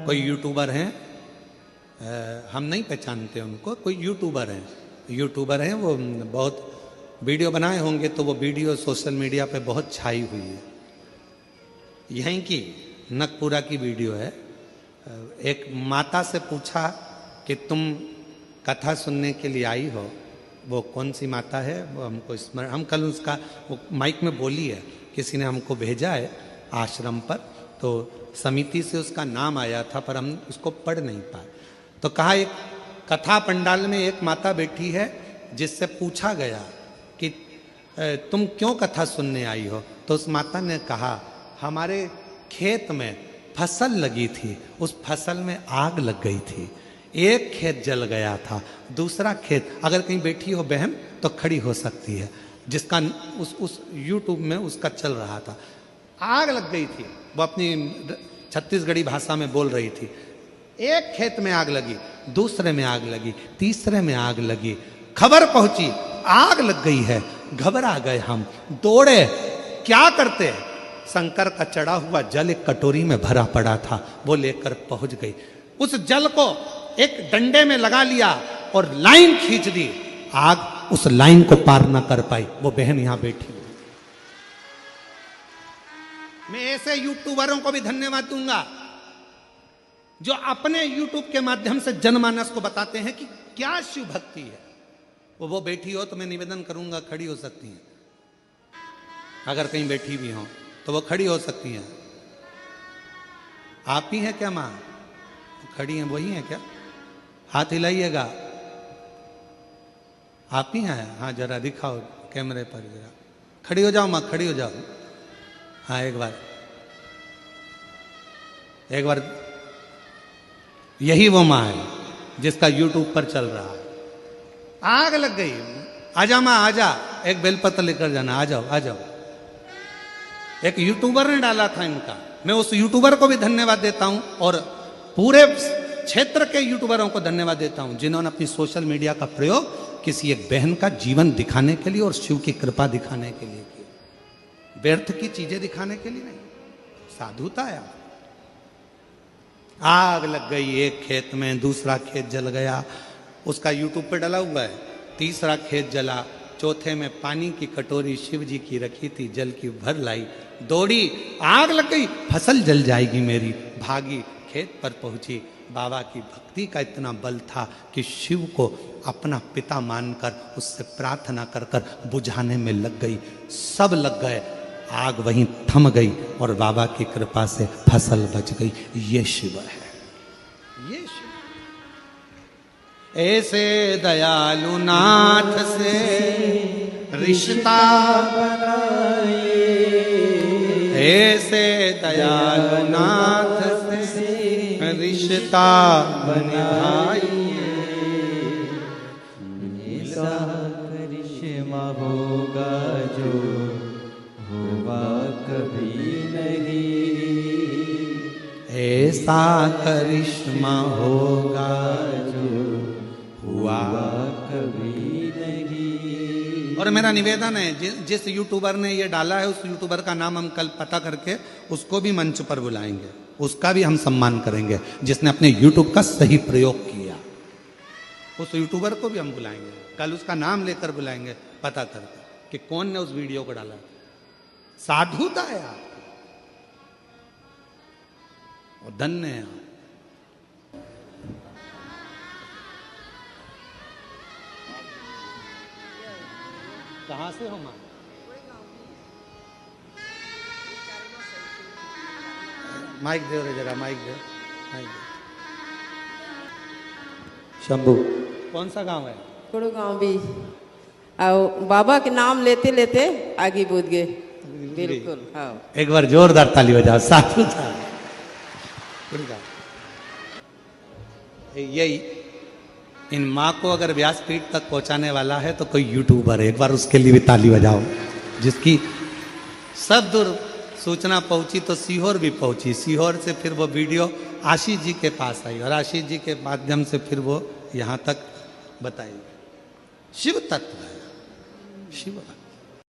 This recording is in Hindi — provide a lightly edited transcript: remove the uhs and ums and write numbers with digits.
कोई यूट्यूबर हैं, हम नहीं पहचानते उनको, कोई यूट्यूबर हैं, वो बहुत वीडियो बनाए होंगे, तो वो वीडियो सोशल मीडिया पे बहुत छाई हुई है। यहीं की नगपुरा की वीडियो है। एक माता से पूछा कि तुम कथा सुनने के लिए आई हो, वो कौन सी माता है वो हमको स्मरण, हम कल उसका वो माइक में बोली है, किसी ने हमको भेजा है आश्रम पर, तो समिति से उसका नाम आया था पर हम उसको पढ़ नहीं पाए। तो कहा एक कथा पंडाल में एक माता बैठी है जिससे पूछा गया कि तुम क्यों कथा सुनने आई हो, तो उस माता ने कहा हमारे खेत में फसल लगी थी, उस फसल में आग लग गई थी, एक खेत जल गया था, दूसरा खेत, अगर कहीं बैठी हो बहन तो खड़ी हो सकती है, जिसका उस यूट्यूब में उसका चल रहा था, आग लग गई थी, वो अपनी छत्तीसगढ़ी भाषा में बोल रही थी। एक खेत में आग लगी, दूसरे में आग लगी, तीसरे में आग लगी, खबर पहुंची आग लग गई है, घबरा गए हम, दौड़े, क्या करते, शंकर का चढ़ा हुआ जल एक कटोरी में भरा पड़ा था, वो लेकर पहुंच गई, उस जल को एक डंडे में लगा लिया और लाइन खींच दी, आग उस लाइन को पार ना कर पाई। वो बहन यहां बैठी हुई। मैं ऐसे यूट्यूबरों को भी धन्यवाद दूंगा जो अपने यूट्यूब के माध्यम से जनमानस को बताते हैं कि क्या शिव भक्ति है। वो बैठी हो तो मैं निवेदन करूंगा, खड़ी हो सकती हैं, अगर कहीं बैठी भी हो तो वो खड़ी हो सकती हैं। आप ही हैं क्या मां? खड़ी हैं, वही हैं क्या? हाथ हिलाइएगा। आप ही हैं? हाँ जरा दिखाओ कैमरे पर, जरा खड़ी हो जाओ मां, खड़ी हो जाओ। हाँ एक बार यही वो मां है जिसका यूट्यूब पर चल रहा है। आग लग गई, आजा मां आजा, एक बेलपत्र लेकर जाना, आ जाओ आ जाओ। एक यूट्यूबर ने डाला था इनका, मैं उस यूट्यूबर को भी धन्यवाद देता हूं और पूरे क्षेत्र के यूट्यूबरों को धन्यवाद देता हूं जिन्होंने अपनी सोशल मीडिया का प्रयोग किसी एक बहन का जीवन दिखाने के लिए और शिव की कृपा दिखाने के लिए किया, व्यर्थ की चीजें दिखाने के लिए नहीं, साधुता है। आग लग गई एक खेत में, दूसरा खेत जल गया, उसका यूट्यूब पे डला हुआ है, तीसरा खेत जला, चौथे में पानी की कटोरी शिव जी की रखी थी, जल की भर लाई, दौड़ी, आग लग गई, फसल जल जाएगी मेरी, भागी, खेत पर पहुंची। बाबा की भक्ति का इतना बल था कि शिव को अपना पिता मानकर उससे प्रार्थना कर कर बुझाने में लग गई, सब लग गए, आग वहीं थम गई और बाबा की कृपा से फसल बच गई। ये शिव है, ये शिव। ऐसे दयालु नाथ से रिश्ता बनाए, ऐसे दयालु नाथ से रिश्ता बनाइए, ऐसा करिश्मा होगा जो हुआ कभी नहीं, ऐसा करिश्मा होगा जो हुआ कभी नहीं। और मेरा निवेदन है जिस यूट्यूबर ने ये डाला है उस यूट्यूबर का नाम हम कल पता करके उसको भी मंच पर बुलाएंगे, उसका भी हम सम्मान करेंगे जिसने अपने यूट्यूब का सही प्रयोग किया, उस यूट्यूबर को भी हम बुलाएंगे, कल उसका नाम लेकर बुलाएंगे पता करके कि कौन ने उस वीडियो को डाला। साधुता है आपकी और धन्य है आप। कहां से हो मां? माइक दे रे जरा, माइक दे, माइक दे। शंभू कौन सा गांव है? कुड़ू गांव भी। आओ बाबा के नाम लेते लेते आगे बढ़ गए, बिल्कुल। हाँ एक बार जोरदार ताली बजाओ, साधु था। यही इन माँ को अगर व्यासपीठ तक पहुंचाने वाला है तो कोई यूट्यूबर है, एक बार उसके लिए भी ताली बजाओ, जिसकी सब दूर सूचना पहुंची तो सीहोर भी पहुंची, सीहोर से फिर वो वीडियो आशीष जी के पास आई और आशीष जी के माध्यम से फिर वो यहाँ तक बताई। शिव तत्व है, शिव।